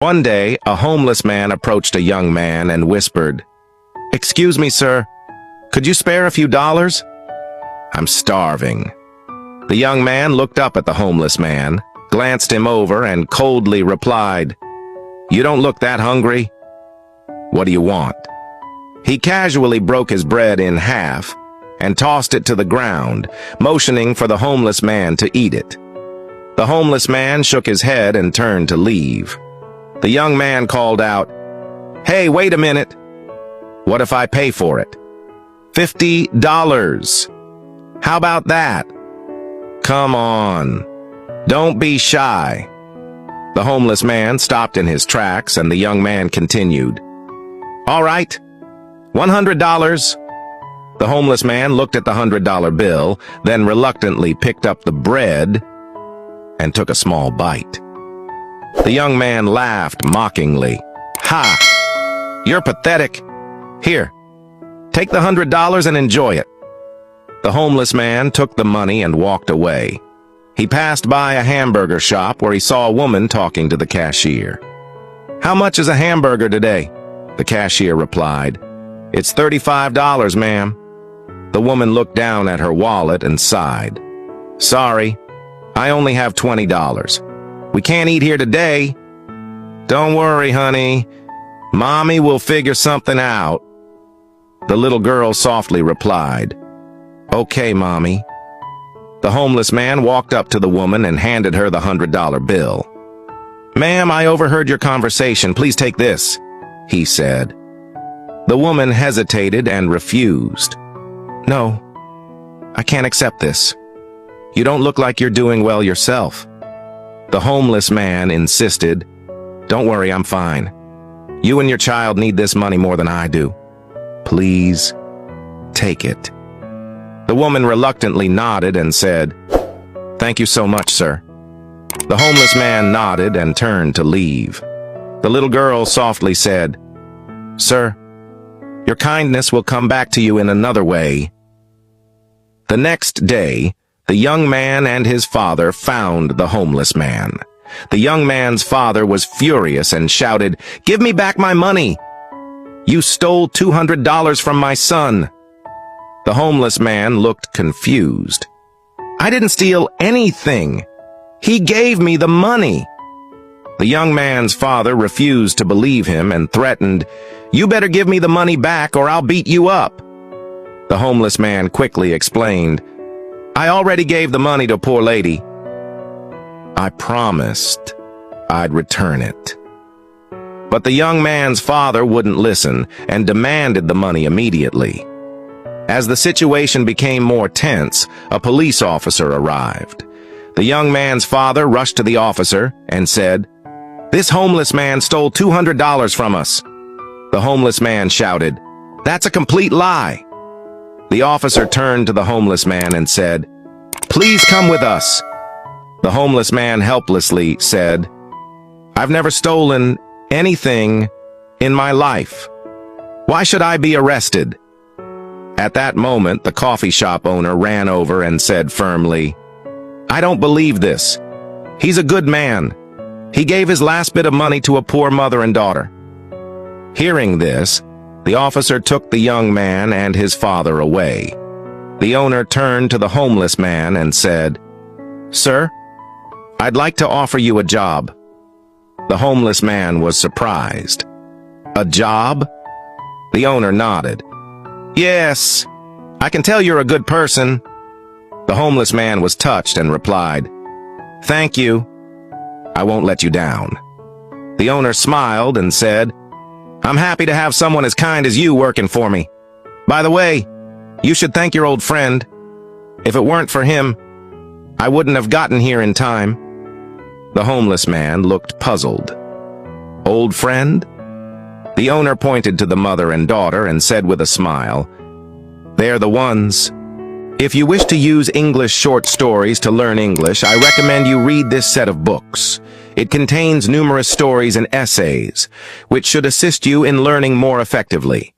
One day, a homeless man approached a young man and whispered, "Excuse me, sir. Could you spare a few dollars? I'm starving." The young man looked up at the homeless man, glanced him over, and coldly replied, "You don't look that hungry. What do you want?" He casually broke his bread in half and tossed it to the ground, motioning for the homeless man to eat it. The homeless man shook his head and turned to leave. The young man called out, "Hey, wait a minute. What if I pay for it? $50. How about that? Come on. Don't be shy." The homeless man stopped in his tracks, and the young man continued, "All right, $100. The homeless man looked at the $100 bill, then reluctantly picked up the bread and took a small bite. The young man laughed mockingly. "Ha! You're pathetic. Here, take the $100 and enjoy it." The homeless man took the money and walked away. He passed by a hamburger shop where he saw a woman talking to the cashier. "How much is a hamburger today?" The cashier replied. "It's $35, ma'am." The woman looked down at her wallet and sighed. "Sorry, I only have $20. We can't eat here today." "Don't worry, honey. Mommy will figure something out." The little girl softly replied, "Okay, Mommy." The homeless man walked up to the woman and handed her the $100 bill. "Ma'am, I overheard your conversation. Please take this," he said. The woman hesitated and refused. "No, I can't accept this. You don't look like you're doing well yourself." The homeless man insisted, "Don't worry, I'm fine. You and your child need this money more than I do. Please, take it." The woman reluctantly nodded and said, "Thank you so much, sir." The homeless man nodded and turned to leave. The little girl softly said, "Sir, your kindness will come back to you in another way." The next day, the young man and his father found the homeless man. The young man's father was furious and shouted, "Give me back my money! You stole $200 from my son!" The homeless man looked confused. "I didn't steal anything. He gave me the money." The young man's father refused to believe him and threatened, "You better give me the money back or I'll beat you up." The homeless man quickly explained, "I already gave the money to a poor lady. I promised I'd return it." But the young man's father wouldn't listen and demanded the money immediately. As the situation became more tense, a police officer arrived. The young man's father rushed to the officer and said, "This homeless man stole $200 from us." The homeless man shouted, "That's a complete lie." The officer turned to the homeless man and said, "Please come with us." The homeless man helplessly said, "I've never stolen anything in my life. Why should I be arrested?" At that moment, the coffee shop owner ran over and said firmly, "I don't believe this. He's a good man. He gave his last bit of money to a poor mother and daughter." Hearing this, the officer took the young man and his father away. The owner turned to the homeless man and said, "Sir, I'd like to offer you a job." The homeless man was surprised. "A job?" The owner nodded. "Yes, I can tell you're a good person." The homeless man was touched and replied, "Thank you. I won't let you down." The owner smiled and said, "I'm happy to have someone as kind as you working for me. By the way, you should thank your old friend. If it weren't for him, I wouldn't have gotten here in time." The homeless man looked puzzled. "Old friend?" The owner pointed to the mother and daughter and said with a smile, "They're the ones. If you wish to use English short stories to learn English, I recommend you read this set of books. It contains numerous stories and essays, which should assist you in learning more effectively.